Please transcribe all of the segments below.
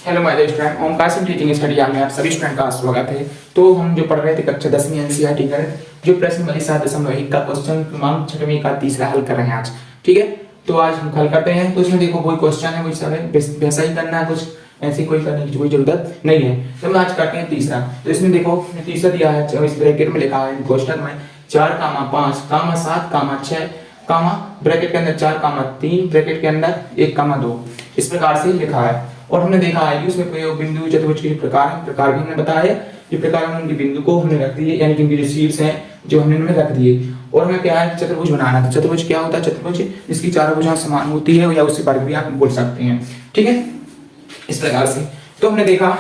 Hello my student, Omkar Singh teaching study yard में आप सभी स्टूडेंट का स्वागत है। तो हम जो पढ़ रहे थे कक्षा 10वीं एनसीईआरटी का जो प्रश्न वाली 7.1 का क्वेश्चन क्रमांक 6वीं का तीसरा हल कर रहे हैं आज। ठीक है, तो आज हम हल करते हैं। तो इसमें देखो वही क्वेश्चन है, वही सब है, वैसा ही करना है, कुछ ऐसी कोई करने की कोई जरूरत नहीं है। तो हम आज करते हैं तीसरा। तो इसमें देखो तीसरा दिया है, इस ब्रैकेट में लिखा है क्वेश्चन में 4, 5, 7, 6 कामा ब्रैकेट के अंदर 4, 3 ब्रैकेट के अंदर 1, 2 इस प्रकार से लिखा है। और हमने देखा है कि उसमें प्रयोग बिंदु चतुर्भुज के प्रकार भी हमने बताया है। ये प्रकार में उनके बिंदु को हमने रख दिए, यानी कि इनके जो शीर्ष हैं जो हमने इनमें रख दिए। और हमें क्या है, चतुर्भुज बनाना था। चतुर्भुज क्या होता है? चतुर्भुज जिसकी चारों भुजाएं समान होती है, या उससे वर्ग भी आप बोल सकते हैं। ठीक है, इस प्रकार से। तो हमने देखा,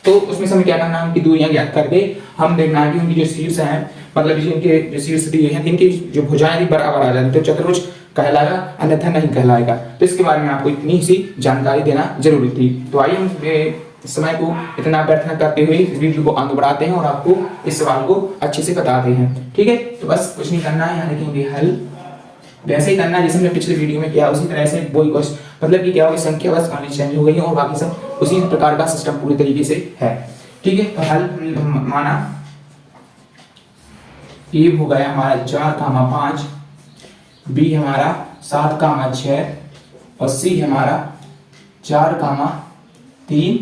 तो उसमें से हमें क्या करना है, उनकी दूरियां ज्ञात करके हम देखना है कि उनकी जो शीर्ष हैं, मतलब जिनके जो शीर्ष दिए हैं, इनकी जो भुजाएं भी बराबर आ जाती है तो चतुर्भुज कहलाएगा, अन्यथा नहीं कहलाएगा। तो इसके बारे में आपको इतनी सी जानकारी देना जरूरी थी। तो आइए हम समय को इतना व्यर्थ न करते हुए इस वीडियो को आगे बढ़ाते हैं और आपको इस सवाल को अच्छे से बताते हैं। ठीक है, तो बस कुछ नहीं करना है, यहाँ लिखेंगे हल। वैसे ही करना है जैसे हमने पिछले वीडियो में किया, उसी तरह से वही क्वेश्चन, मतलब कि क्या होगी, संख्या बस खाली चेंज हो गई है और बाकी सब उसी प्रकार का सिस्टम पूरी तरीके से है। ठीक है, तो हल माना ए हो गया हमारा 4, 5, बी हमारा 7, 6 और सी हमारा 4, 3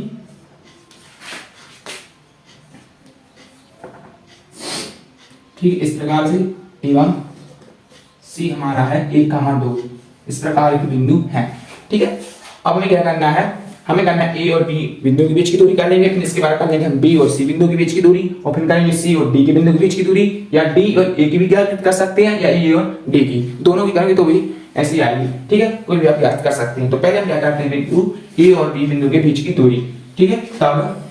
ठीक, इस प्रकार से एवं सी हमारा है 1, 2 इस प्रकार के बिंदु हैं। ठीक है, अब हमें क्या करना है, हमें करना है ए और बी बिंदु के बीच की दूरी कर लेंगे, फिर इसके बाद कर लेंगे हम बी और सी बिंदु के बीच की दूरी, और फिर करेंगे सी और डी के बिंदु के बीच की दूरी, या डी और ए की भी ज्ञात कर सकते हैं, या ए और डी की, दोनों की करेंगे तो भी ऐसी आएगी। ठीक है, कोई भी आप ज्ञात कर सकते हैं। तो पहले हम क्या करते हैं, बिंदु ए और बी बिंदु के बीच की दूरी। ठीक है, तब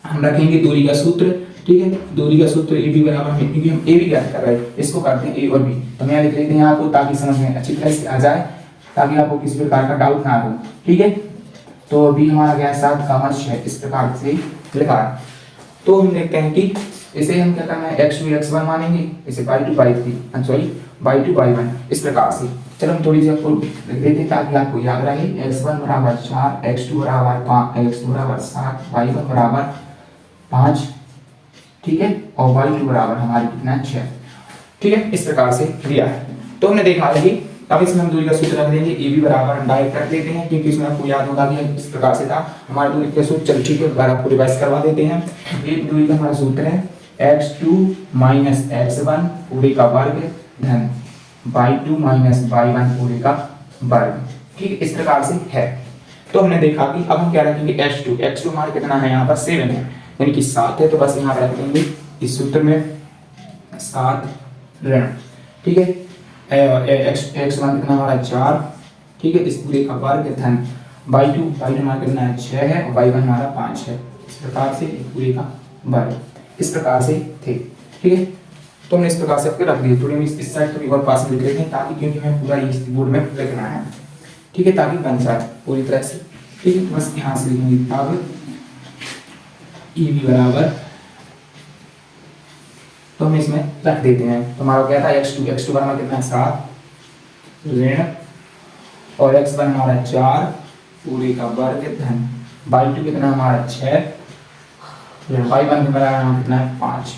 हम रखेंगे दूरी का सूत्र। ठीक है, दूरी का सूत्र ए बी बराबर है, क्योंकि हम ए बी ज्ञात कर रहे हैं, इसको करते हैं ए और बी। तो मैं लिख लेते हैं आपको, ताकि समझ में अच्छी तरह से आ जाए, ताकि आपको किसी प्रकार का डाउट ना हो। ठीक है, तो अभी हमारा गया 7, 6 इस प्रकार से लिखा है। तो हम देखते हैं कि इसे हम क्या करना है, x2 x1 मानेंगे, इसे y2 y3 sorry y2 y1 इस प्रकार से। चलो हम थोड़ी सी आपको लिख देते हैं ताकि आपको याद रहे। x1 बराबर 4, x2 बराबर 5, x2 बराबर 7, y1 बराबर 5। ठीक है, और y2 बराबर हमारी कितना 6। ठीक है, इस प्रकार से दिया है। तो हमने देखा है कि अब इसमें हम दूरी का सूत्र रख देंगे, ए बी बराबर डायरेक्ट रख लेते हैं, क्योंकि इसमें आपको याद होगा कि इस प्रकार से था हमारे दूरी का सूत्र। चलो ठीक है, एक बार आपको रिवाइज करवा देते हैं। ए दूरी का हमारा सूत्र है x2 माइनस x1 पूरे का वर्ग धन y2 माइनस y1 पूरे का वर्ग। ठीक है, इस प्रकार से है। तो हमने देखा कि अब हम क्या रखेंगे, x2 हमारा कितना है, यहाँ पर 7 है, यानी कि 7 है, तो बस यहाँ पर रख देंगे इस सूत्र में 7 ऋण। ठीक है, x1 कितना हमारा 4। ठीक है, इस पूरे का वर्ग धन y2 हमारा कितना है 6 है, और y1 हमारा 5 है, इस प्रकार से पूरे का वर्ग इस प्रकार से थे। ठीक है, तो हमने इस प्रकार से आपके रख दिए। थोड़ी इस साइड थोड़ी और पास में लिख लेते हैं, ताकि क्योंकि हमें पूरा इस बोर्ड में लिखना है। ठीक है, ताकि बन जाए पूरी तरह से। ठीक है, बस यहाँ से लिखेंगे अब ई बी बराबर, तो हम इसमें रख देते हैं। तो हमारा क्या था, x2 बराबर कितना है 7 ऋण, और x1 हमारा 4 पूरे का वर्ग धन y2 कितना हमारा 6 ऋण y1 बराबर कितना है 5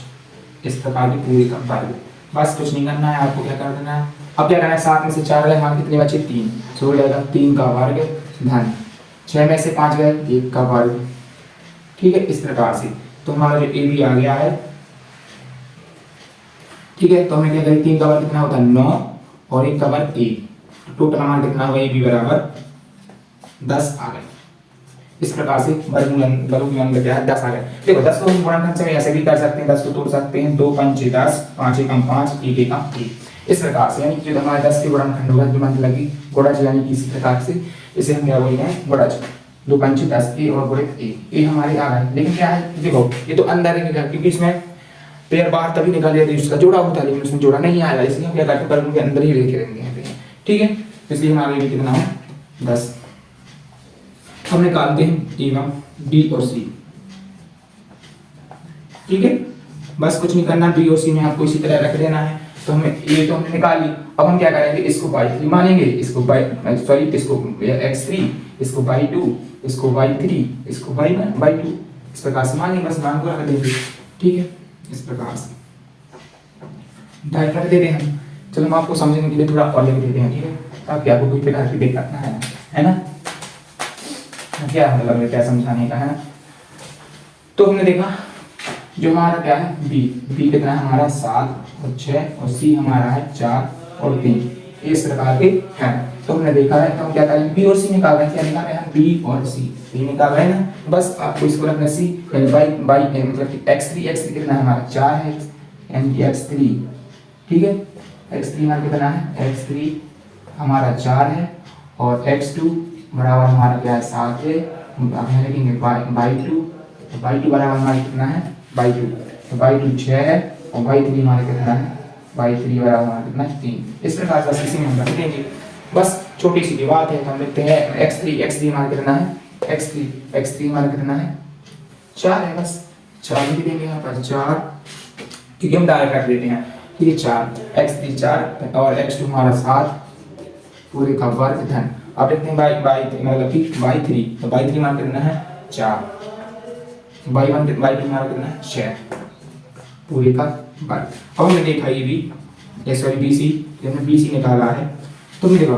इस प्रकार की पूरे का वर्ग। बस कुछ नहीं करना है, आपको क्या कर देना है, अब क्या करना है, 7 में से 4 गए, हमारे कितने बचे 3, सो हो जाएगा 3 का वर्ग धन 6 में से 5 गए 1 का वर्ग। ठीक है, इस प्रकार से। तो हमारा जो ए बी आ गया है। ठीक है, तो हमें क्या करें, 3 का वर्ग कितना होता है 9, और 1 का वर्ग 1, टोटल हमारा कितना हुआ, ए बी बराबर 10 आ गए। इस प्रकार से वर्गमूल क्या है 10 आ गए। देखो 10 को हम गुणनखंड से ऐसे भी कर सकते हैं, 10 को तोड़ सकते हैं, 2 5 10, 5 एकम 5, 1 एकम 1 इस प्रकार से, यानी कि जो हमारे 10 के गुणनखंड होगा, जो मतलब लगी गुणज, यानी कि इसी प्रकार से इसे हम क्या बोलते हैं, गुणज। 2 5 10 ए और गुणित ए हमारे आ गए। लेकिन क्या है, देखो ये तो अंदर है, क्योंकि इसमें पेयर बाहर तभी निकाल दिया इसका जोड़ा होता है, लेकिन उसमें जोड़ा नहीं आएगा, इसलिए हम क्या करते हैं, वर्गमूल के अंदर ही लेके रहेंगे। ठीक है, इसलिए हमारे लिए कितना है 10। हम निकालते हैं एवं डी और सी। ठीक है, बस कुछ नहीं करना, डी और सी में आपको इसी तरह रख देना है। तो हमें ये तो हमने निकाली। अब हम क्या करेंगे, इसको बाई 3 मानेंगे, इसको बाई सॉरी इसको x3, इसको बाई 2, इसको बाई 3, इसको बाई 2, इस प्रकार से मानेंगे, बस मान को रख देंगे। ठीक है, इस प्रकार से डायरेक्ट रख देते हैं हम। चलो हम आपको समझने के लिए थोड़ा और लिख देते हैं, ठीक है, ताकि आपको कोई प्रकार की दिक्कत ना है ना। क्या मतलब है, क्या समझाने का है ना। तो हमने देखा जो हमारा क्या है बी कितना है हमारा 7 और 6 और सी हमारा है 4 और 3, इस प्रकार के हैं। तो हमने देखा है, तो हम क्या करेंगे, बी और सी निकाल रहे हैं। क्या निकाल रहे हैं हम, बी और सी, बी निकाल रहे हैं ना। बस आपको इसको रखना सी यानी बाई मतलब कि x3 कितना है हमारा 4 है यानी कि x3, ठीक है, x3 हमारा कितना है, x3 हमारा 4 है और x2 बराबर हमारा क्या है 7 है। अब हम लिखेंगे बाई 2, तो बाई 2 बराबर हमारा कितना है बाई 2, तो बाई 2 6 है और बाई 3 हमारा कितना है, बाई 3 बराबर हमारा कितना है 3। इस प्रकार बस इसी में हम रख देंगे, बस छोटी सी बात है। तो हम लिखते हैं x3 हमारा कितना है, x3 हमारा कितना है 4 है, बस 4 लिख देंगे यहाँ पर 4, क्योंकि हम डायरेक्ट रख देते हैं। ठीक है, 4 x3 4 और x2 हमारा 7 पूरे का वर्ग धन। अब देखते हैं बाई मतलब कि बाई 3, तो बाई 3 हमारा कितना है 4, बाई 2 हमारा कितना है 6 पूरे का वर्ग। अब हमने देखा ये भी सॉरी बीसी, हमने बीसी निकाला है। तो हमने देखो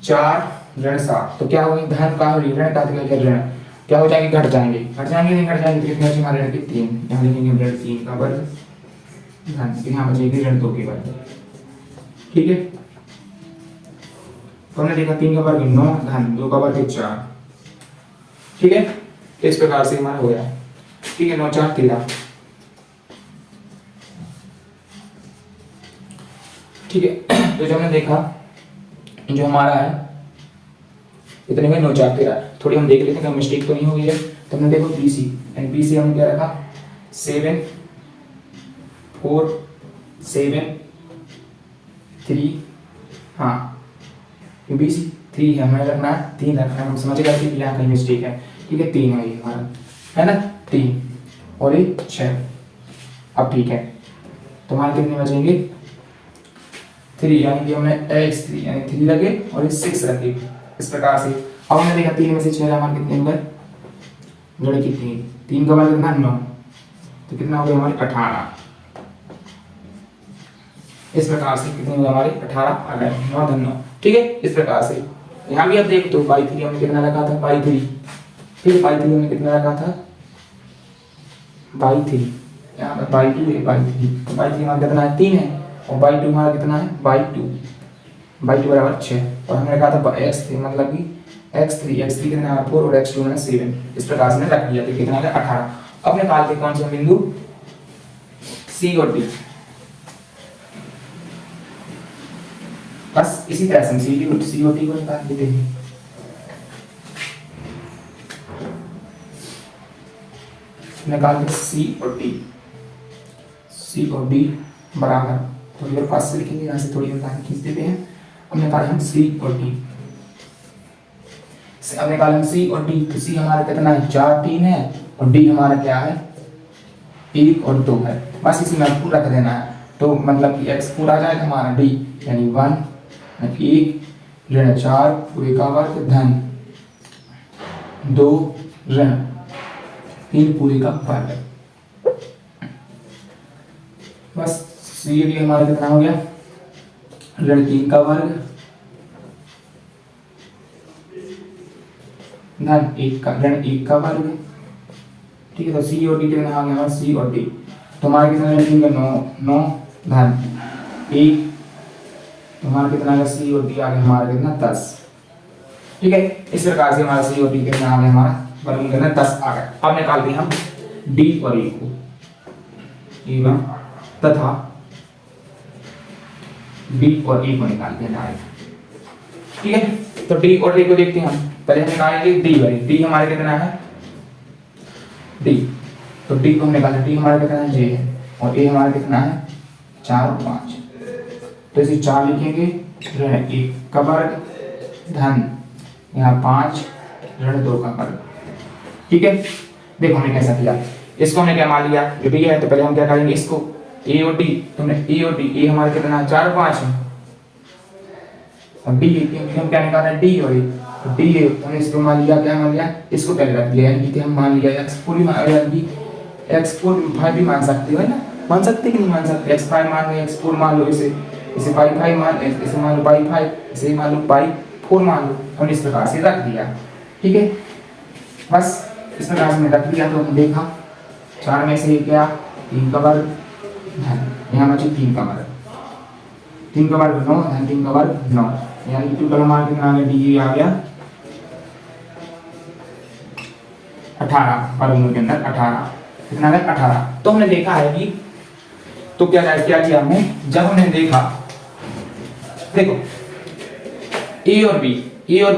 4 ऋण 7, तो क्या होगी धन का ऋण का ऋण क्या हो जाएंगे, घट जाएंगे नहीं घट जाएंगे, तो कितने बचे हमारे ऋण के 3, यहाँ लिखेंगे ऋण 3 का वर्ग धन, यहाँ बचेगी ऋण 2 के वर्ग। ठीक है, तो हमने देखा 3 का वर्ग 9 धन 2 का वर्ग 4। ठीक है, इस प्रकार से हमारा हो गया। ठीक है, 9 4 13। ठीक है, तो जो हमने देखा जो हमारा है इतने में 9 4 13, थोड़ी हम देख लेते हैं मिस्टेक तो नहीं हुई है। तो हमने देखो बीसी एंड बीसी हमने क्या रखा 7 4 7 3, हाँ बीसी 3 है, हमें रखना है 3 रखना है, हम समझ गए कि यहाँ कहीं मिस्टेक है। ठीक है, 3 है ये हमारा, है ना 3 और ये 6। अब ठीक है, तो हमारे कितने बचेंगे 3, यानी कि हमने x3 यानी 3 रखे और 6 रखे इस प्रकार से। अब हमने देखा 3 में से 6 हमारे कितने होंगे, जोड़े कितने 3 का वर्ग कितना 9, तो कितना हो गया हमारे 18। इस प्रकार से कितने हुए हमारे 18 आ गए, 9 धन 9। ठीक है, इस प्रकार से यहाँ भी आप देख तो बाई 3 हमने कितना रखा था बाई 3, फिर बाई 3 हमने कितना रखा था बाई 3, यहाँ पर बाई 2 है बाई 3, तो बाई 3 हमारा कितना है 3 है और बाई 2 हमारा कितना है बाई 2 बराबर 6 और हमने रखा था x3 मतलब कि x3 कितना है 4 और x2 है 7। इस प्रकार से हमने रख दिया, तो कितना है 18। अब निकालते कौन सा बिंदु C और D, बस इसी तरह से सी और डी को निकाल देते हैं। निकाल सी और डी बराबर, थोड़ी देर पास से लिखेंगे, यहाँ से थोड़ी देर लाइन खींच देते हैं। अब निकालें हम सी और डी, अब निकालें हम सी और डी, तो सी हमारा कितना है 4 3 है और डी हमारा क्या है 1 और 2 है, बस इसी में पूरा रख देना है। तो मतलब कि x पूरा आ जाएगा हमारा डी यानी 1 ऋण 4 पूरे का वर्ग धन 2 ऋण 3 पूरे का वर्ग। बस सी डी हमारा कितना हो गया ऋण 3 का वर्ग धन 1 का ऋण 1 का वर्ग। ठीक है, तो सी और डी कितना आ गया सी और डी, तो हमारा कितना लिखेंगे 9 धन 1, तो हमारा कितना आएगा सी और डी आ गया हमारा कितना 10। ठीक है, इस प्रकार से हमारा सी और डी कितना आ गया हमारा वर्गमूल कितना 10 आ गया। अब निकालते हैं हम डी और ई को, एवं तथा डी और ई को निकालते हैं डायरेक्ट। ठीक है, तो डी और ई को देखते हैं हम, पहले हम निकालेंगे डी और डी हमारे कितना है डी, तो डी को हम निकालें, डी हमारा कितना है जे है और ए हमारा कितना है 4 और 5, तो इसे 4 लिखेंगे ऋण 1 का वर्ग धन यहाँ 5 ऋण 2 का वर्ग। ठीक है, देखो हमने कैसा किया, इसको हमने क्या मान लिया जो डी है, तो पहले हम क्या करेंगे इसको ए और डी, तुमने ए और डी, ए हमारे कितना 4 5 है और डी हम क्या निकालना है डी और ए, डी ए हमने इसको मान लिया, क्या मान लिया, इसको पहले रख लिया, यानी कि हम मान लिया एक्स फोर भी यानी एक्स फोर फाइव भी मान सकते हो है ना, मान सकते कि नहीं मान सकते, एक्स फाइव मान लो, एक्स फोर मान लो, इसे पाई फाइव मान, इसे मान लो पाई फाइव, इसे मान लो पाई फोर मान लो, हमने इस प्रकार से रख दिया। ठीक है, बस इस प्रकार से रख दिया। तो हमने देखा 4 में से क्या 3 का वर्ग, यहाँ बचे 3 का वर्ग, 3 का वर्ग 9, 3 का वर्ग 9, यानी कि टोटल हमारा कितना आ गया, डी आ गया 18 वर्गमूल के अंदर 18, कितना है 18। तो हमने देखा है कि तो क्या किया हमने, जब हमने देखा देखो ए और बी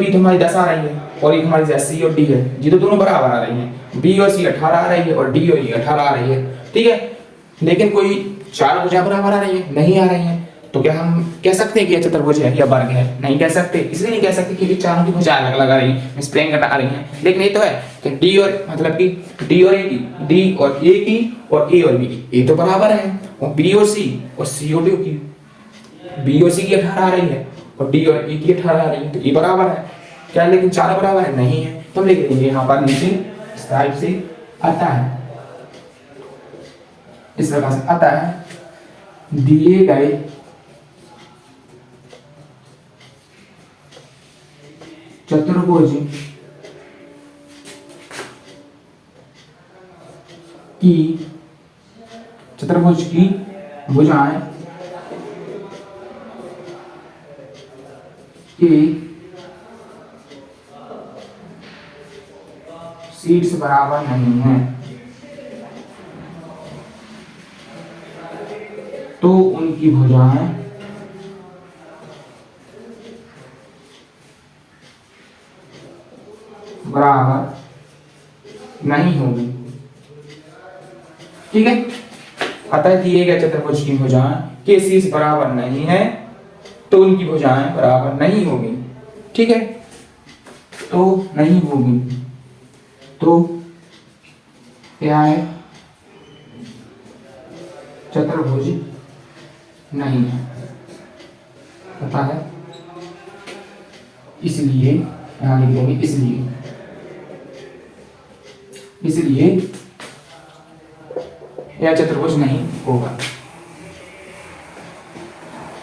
तो हमारी 10 आ रही है और एक हमारी सी और डी है, ये तो दोनों बराबर आ रही हैं, बी और सी 18 आ रही है और डी और ई 18 आ रही है। ठीक है, लेकिन कोई 4 भुजा बराबर आ रही है, नहीं आ रही है, तो क्या हम कह सकते हैं कि यह चतुर्भुज है या वर्ग है? नहीं कह सकते। इसलिए नहीं कह सकते क्योंकि चारों की भुजा अलग अलग आ रही है, स्प्रेंग आ रही है, लेकिन ये तो है कि डी और मतलब कि डी और ए की और ए और बी की ये तो बराबर है, और बी और सी और डी की, बी और सी की 18 आ रही है और डी और ए की 18 आ रही है, तो ये बराबर है क्या? लेकिन चारों बराबर है नहीं है, तो हम लिख देंगे यहाँ पर नीचे इस टाइप से आता है, इस प्रकार से आता है दिए गए चतुर्भुज की भुजाएं के शीर्ष बराबर नहीं है, तो उनकी भुजाएं बराबर नहीं होगी। ठीक है, अतः दिए गए चतुर्भुज की भुजाएं के शीर्ष बराबर नहीं है, तो उनकी भुजाएं बराबर नहीं होगी। ठीक है, तो नहीं होगी, तो क्या है, चतुर्भुज नहीं है, पता है, इसलिए यहां लिख देंगे इसलिए यह चतुर्भुज नहीं होगा।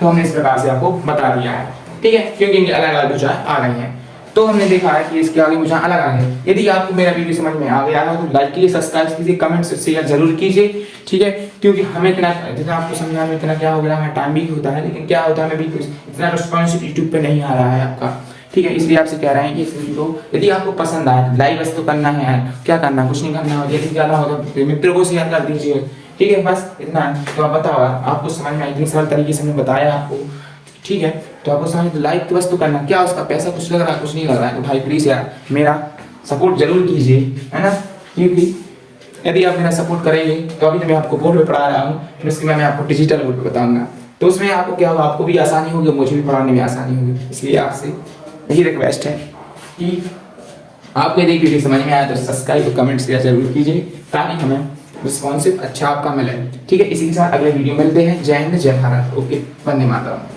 तो हमने इस प्रकार से आपको बता दिया है। ठीक है, क्योंकि इनके अलग अलग भुजाएं आ रही हैं, तो हमने देखा है कि इसके आगे भुजाएं अलग अलग है। यदि आपको मेरा वीडियो समझ में आ गया है तो लाइक कीजिए, सब्सक्राइब कीजिए, कमेंट शेयर जरूर कीजिए। ठीक है, क्योंकि हमें इतना आपको समझाने में इतना क्या हो गया, हमें टाइम भी होता है, लेकिन क्या होता है हमें भी इतना रिस्पॉन्स यूट्यूब पे नहीं आ रहा है आपका। ठीक है, इसलिए आपसे कह रहे हैं कि इस वीडियो को यदि आपको पसंद आए लाइक बस तो करना है, क्या करना, कुछ नहीं करना, यदि जाना हो तो मित्रों को शेयर कर दीजिए। ठीक है, बस इतना। तो आप बताओ, आपको समझ में इतनी सरल तरीके से हमने बताया आपको। ठीक है, तो आपको समझ लाइक तो बस तो करना, क्या उसका पैसा कुछ लग रहा है, कुछ नहीं लग रहा है, तो भाई प्लीज यार मेरा सपोर्ट जरूर कीजिए, है ना, क्योंकि यदि आप मेरा सपोर्ट करेंगे तो अभी तो मैं आपको बोर्ड पे पढ़ा रहा हूँ, फिर उसके बाद मैं आपको डिजिटल बोर्ड पे बताऊंगा, तो उसमें आपको क्या होगा, आपको भी आसानी होगी, मुझे भी पढ़ाने में आसानी होगी। इसलिए आपसे यही रिक्वेस्ट है कि आपको यदि वीडियो समझ में आया तो सब्सक्राइब और कमेंट शेयर जरूर कीजिए, ताकि हमें रिस्पॉन्सिव अच्छा आपका मिले। ठीक है, इसी के साथ अगले वीडियो मिलते हैं। जय हिंद, जय भारत। ओके, वंदे मातरम।